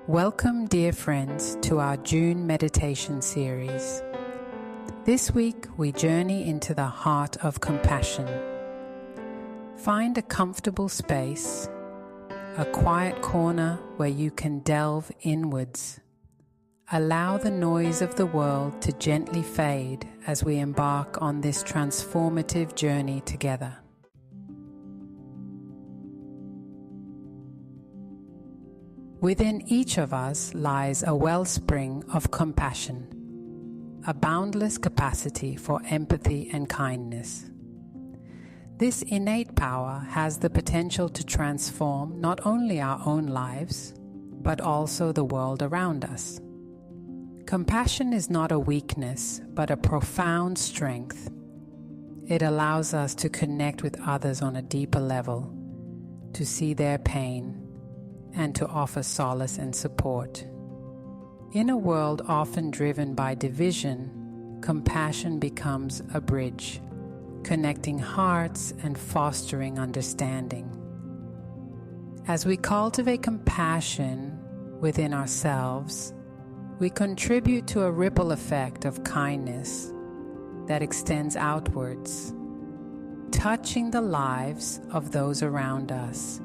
Welcome, dear friends, to our June meditation series. This week we journey into the heart of compassion. Find a comfortable space, a quiet corner where you can delve inwards. Allow the noise of the world to gently fade as we embark on this transformative journey together. Within each of us lies a wellspring of compassion, a boundless capacity for empathy and kindness. This innate power has the potential to transform not only our own lives, but also the world around us. Compassion is not a weakness, but a profound strength. It allows us to connect with others on a deeper level, to see their pain, and to offer solace and support. In a world often driven by division, compassion becomes a bridge, connecting hearts and fostering understanding. As we cultivate compassion within ourselves, we contribute to a ripple effect of kindness that extends outwards, touching the lives of those around us.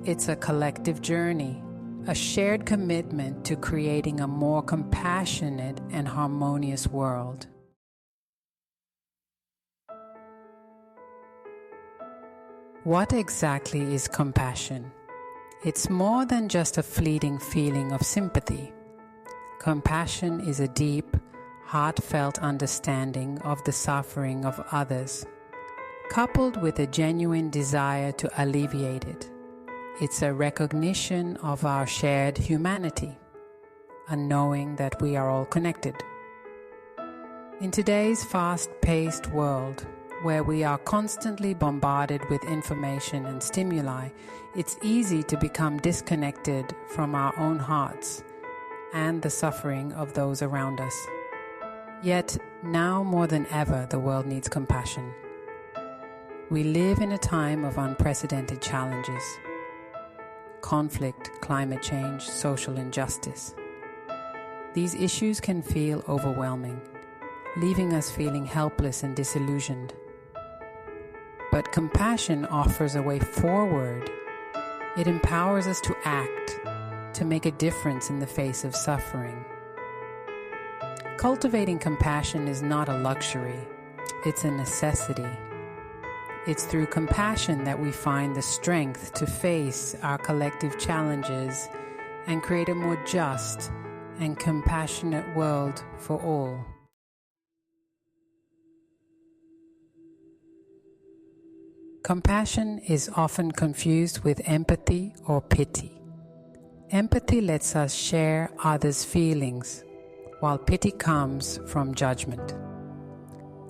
It's a collective journey, a shared commitment to creating a more compassionate and harmonious world. What exactly is compassion? It's more than just a fleeting feeling of sympathy. Compassion is a deep, heartfelt understanding of the suffering of others, coupled with a genuine desire to alleviate it. It's a recognition of our shared humanity, a knowing that we are all connected. In today's fast-paced world, where we are constantly bombarded with information and stimuli, it's easy to become disconnected from our own hearts and the suffering of those around us. Yet, now more than ever, the world needs compassion. We live in a time of unprecedented challenges. Conflict, climate change, social injustice. These issues can feel overwhelming, leaving us feeling helpless and disillusioned. But compassion offers a way forward. It empowers us to act, to make a difference in the face of suffering. Cultivating compassion is not a luxury, it's a necessity. It's through compassion that we find the strength to face our collective challenges and create a more just and compassionate world for all. Compassion is often confused with empathy or pity. Empathy lets us share others' feelings, while pity comes from judgment.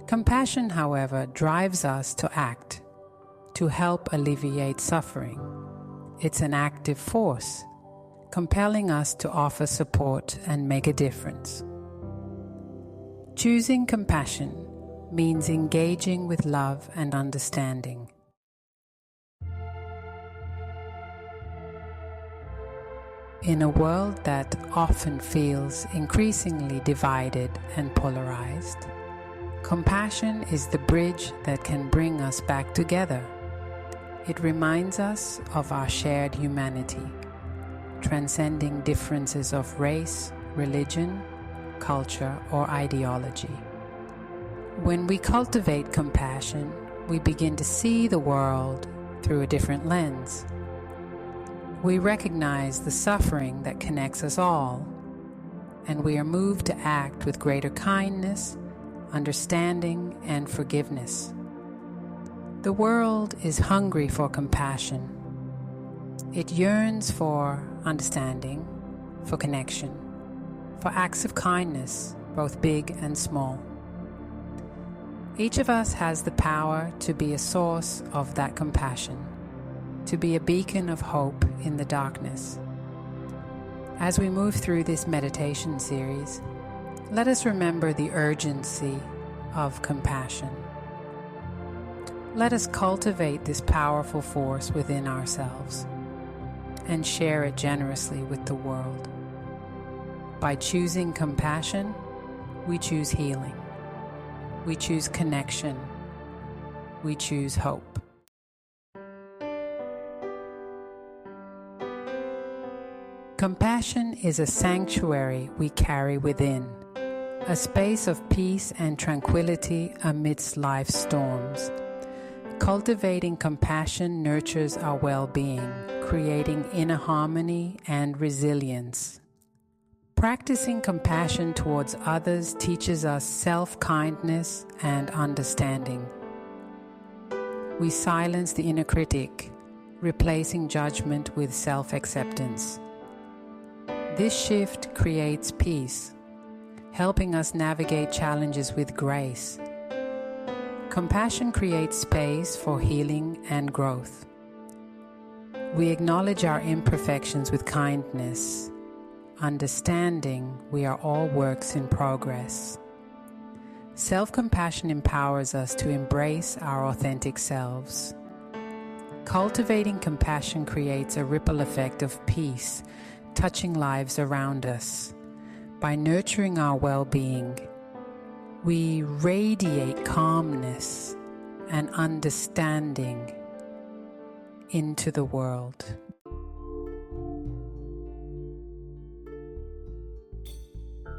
Compassion, however, drives us to act, to help alleviate suffering. It's an active force, compelling us to offer support and make a difference. Choosing compassion means engaging with love and understanding. In a world that often feels increasingly divided and polarized, compassion is the bridge that can bring us back together. It reminds us of our shared humanity, transcending differences of race, religion, culture, or ideology. When we cultivate compassion, we begin to see the world through a different lens. We recognize the suffering that connects us all, and we are moved to act with greater kindness, understanding, and forgiveness. The world is hungry for compassion. It yearns for understanding, for connection, for acts of kindness, both big and small. Each of us has the power to be a source of that compassion, to be a beacon of hope in the darkness. As we move through this meditation series, let us remember the urgency of compassion. Let us cultivate this powerful force within ourselves. and share it generously with the world. By choosing compassion, we choose healing. We choose connection. We choose hope. Compassion is a sanctuary we carry within, a space of peace and tranquility amidst life's storms. Cultivating compassion nurtures our well-being, creating inner harmony and resilience. Practicing compassion towards others teaches us self-kindness and understanding. We silence the inner critic, replacing judgment with self-acceptance. This shift creates peace, helping us navigate challenges with grace. Compassion creates space for healing and growth. We acknowledge our imperfections with kindness, understanding we are all works in progress. Self-compassion empowers us to embrace our authentic selves. Cultivating compassion creates a ripple effect of peace, touching lives around us. By nurturing our well-being, we radiate calmness and understanding into the world.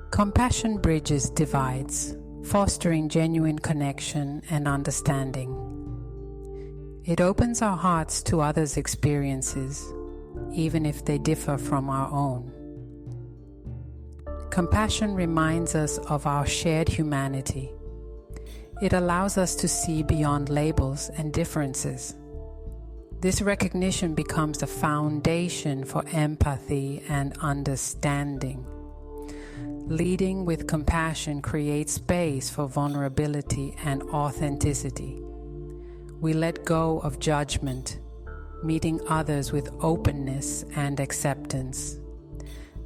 Compassion bridges divides, fostering genuine connection and understanding. It opens our hearts to others' experiences, even if they differ from our own. Compassion reminds us of our shared humanity. It allows us to see beyond labels and differences. This recognition becomes the foundation for empathy and understanding. Leading with compassion creates space for vulnerability and authenticity. We let go of judgment, meeting others with openness and acceptance.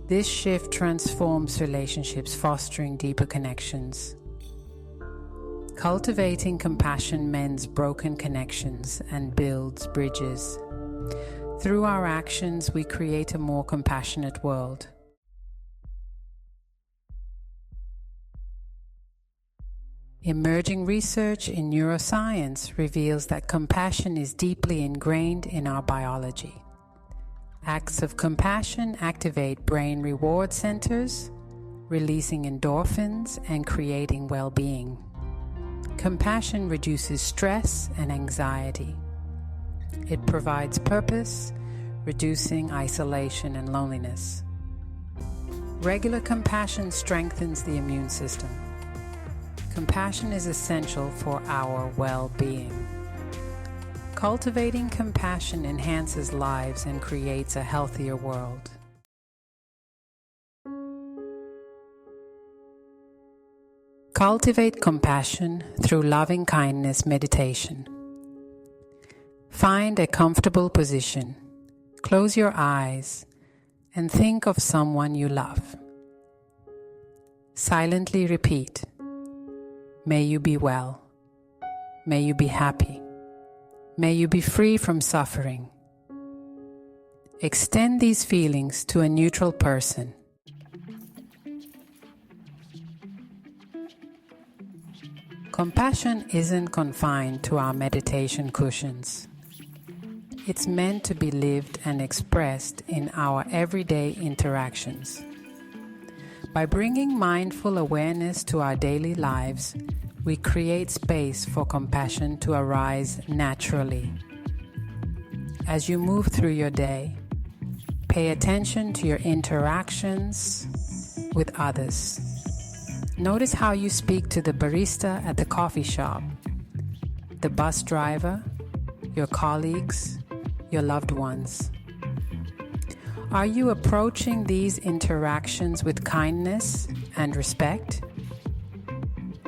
This shift transforms relationships, fostering deeper connections. Cultivating compassion mends broken connections and builds bridges. Through our actions, we create a more compassionate world. Emerging research in neuroscience reveals that compassion is deeply ingrained in our biology. Acts of compassion activate brain reward centers, releasing endorphins and creating well-being. Compassion reduces stress and anxiety. It provides purpose, reducing isolation and loneliness. Regular compassion strengthens the immune system. Compassion is essential for our well-being. Cultivating compassion enhances lives and creates a healthier world. Cultivate compassion through loving kindness meditation. Find a comfortable position. Close your eyes and think of someone you love. Silently repeat, "May you be well. May you be happy. May you be free from suffering." Extend these feelings to a neutral person. Compassion isn't confined to our meditation cushions. It's meant to be lived and expressed in our everyday interactions. By bringing mindful awareness to our daily lives, we create space for compassion to arise naturally. As you move through your day, pay attention to your interactions with others. Notice how you speak to the barista at the coffee shop, the bus driver, your colleagues, your loved ones. Are you approaching these interactions with kindness and respect?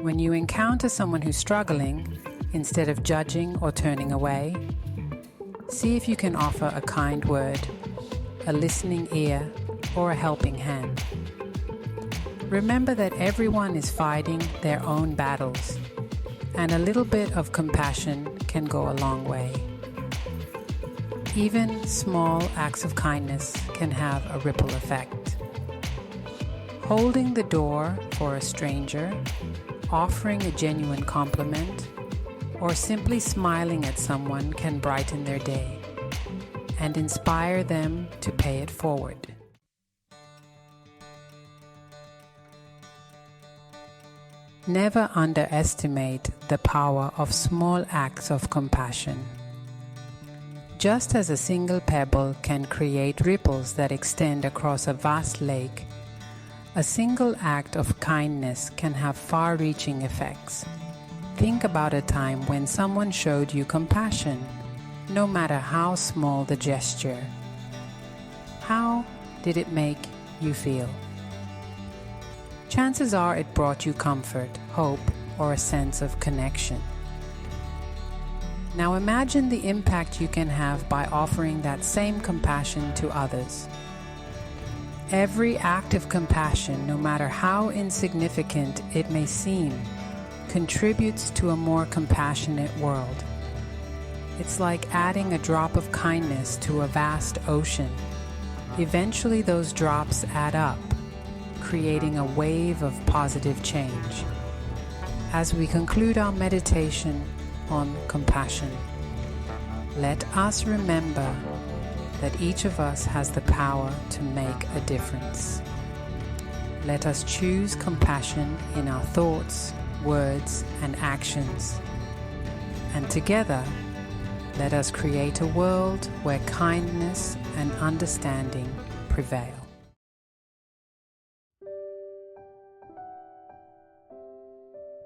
When you encounter someone who's struggling, instead of judging or turning away, see if you can offer a kind word, a listening ear, or a helping hand. Remember that everyone is fighting their own battles, and a little bit of compassion can go a long way. Even small acts of kindness can have a ripple effect. Holding the door for a stranger, offering a genuine compliment, or simply smiling at someone can brighten their day and inspire them to pay it forward. Never underestimate the power of small acts of compassion. Just as a single pebble can create ripples that extend across a vast lake, a single act of kindness can have far-reaching effects. Think about a time when someone showed you compassion, no matter how small the gesture. How did it make you feel? Chances are it brought you comfort, hope, or a sense of connection. Now imagine the impact you can have by offering that same compassion to others. Every act of compassion, no matter how insignificant it may seem, contributes to a more compassionate world. It's like adding a drop of kindness to a vast ocean. Eventually those drops add up, creating a wave of positive change. As we conclude our meditation on compassion, let us remember that each of us has the power to make a difference. Let us choose compassion in our thoughts, words, and actions. And together, let us create a world where kindness and understanding prevail.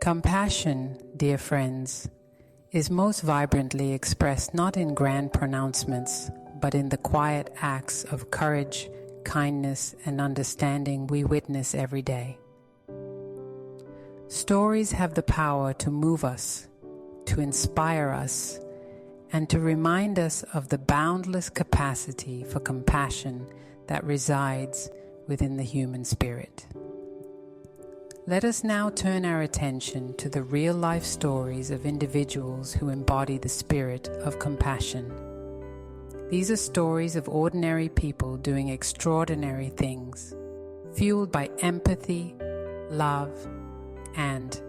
Compassion, dear friends, is most vibrantly expressed not in grand pronouncements, but in the quiet acts of courage, kindness, and understanding we witness every day. Stories have the power to move us, to inspire us, and to remind us of the boundless capacity for compassion that resides within the human spirit. Let us now turn our attention to the real-life stories of individuals who embody the spirit of compassion. These are stories of ordinary people doing extraordinary things, fueled by empathy, love, and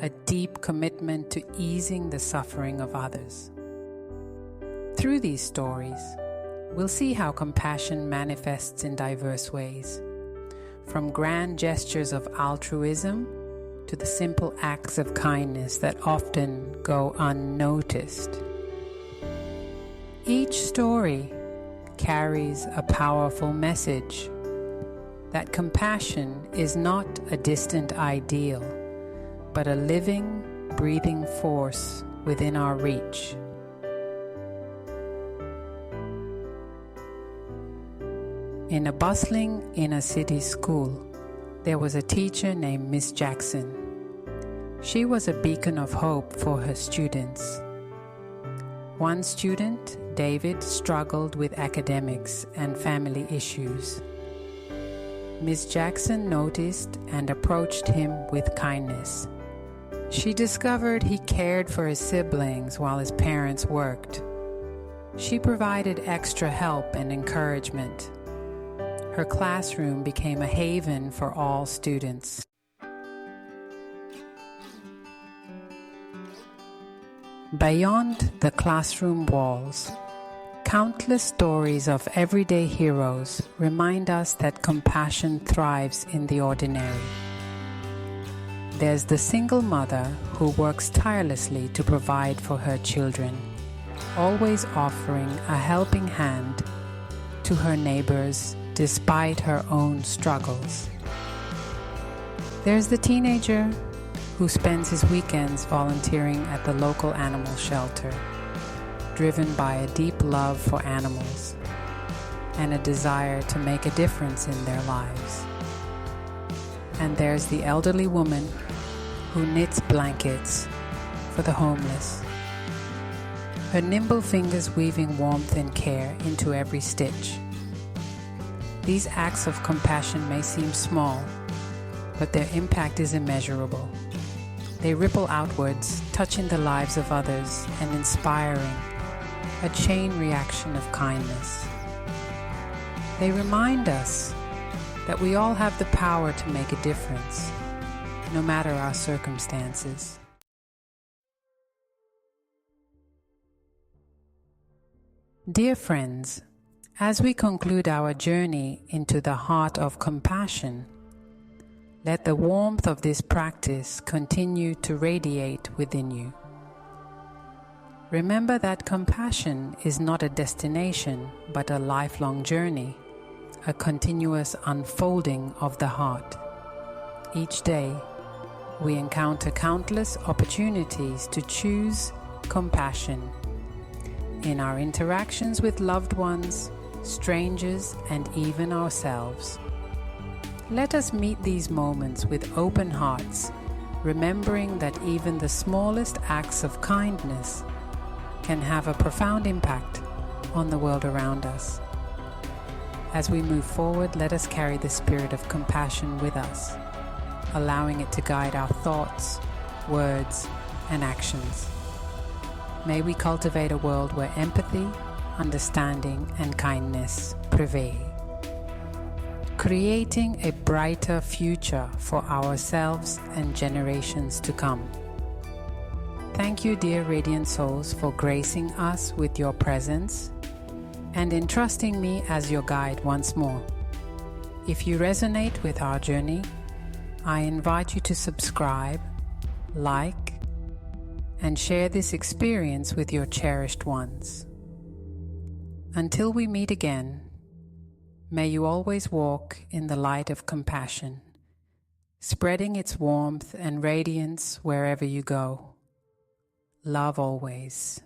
a deep commitment to easing the suffering of others. Through these stories, we'll see how compassion manifests in diverse ways, from grand gestures of altruism to the simple acts of kindness that often go unnoticed. Each story carries a powerful message that compassion is not a distant ideal, but a living, breathing force within our reach. In a bustling inner-city school, there was a teacher named Miss Jackson. She was a beacon of hope for her students. One student, David, struggled with academics and family issues. Miss Jackson noticed and approached him with kindness. She discovered he cared for his siblings while his parents worked. She provided extra help and encouragement. Her classroom became a haven for all students. Beyond the classroom walls, countless stories of everyday heroes remind us that compassion thrives in the ordinary. There's the single mother who works tirelessly to provide for her children, always offering a helping hand to her neighbors despite her own struggles. There's the teenager who spends his weekends volunteering at the local animal shelter, driven by a deep love for animals and a desire to make a difference in their lives. And there's the elderly woman who knits blankets for the homeless, her nimble fingers weaving warmth and care into every stitch. These acts of compassion may seem small, but their impact is immeasurable. They ripple outwards, touching the lives of others and inspiring a chain reaction of kindness. They remind us that we all have the power to make a difference, no matter our circumstances. Dear friends, as we conclude our journey into the heart of compassion, let the warmth of this practice continue to radiate within you. Remember that compassion is not a destination, but a lifelong journey, a continuous unfolding of the heart. Each day, we encounter countless opportunities to choose compassion in our interactions with loved ones, strangers, and even ourselves. Let us meet these moments with open hearts, remembering that even the smallest acts of kindness can have a profound impact on the world around us. As we move forward, let us carry the spirit of compassion with us, allowing it to guide our thoughts, words, and actions. May we cultivate a world where empathy, understanding, and kindness prevail, creating a brighter future for ourselves and generations to come. Thank you, dear Radiant Souls, for gracing us with your presence and entrusting me as your guide once more. If you resonate with our journey, I invite you to subscribe, like, and share this experience with your cherished ones. Until we meet again, may you always walk in the light of compassion, spreading its warmth and radiance wherever you go. Love always.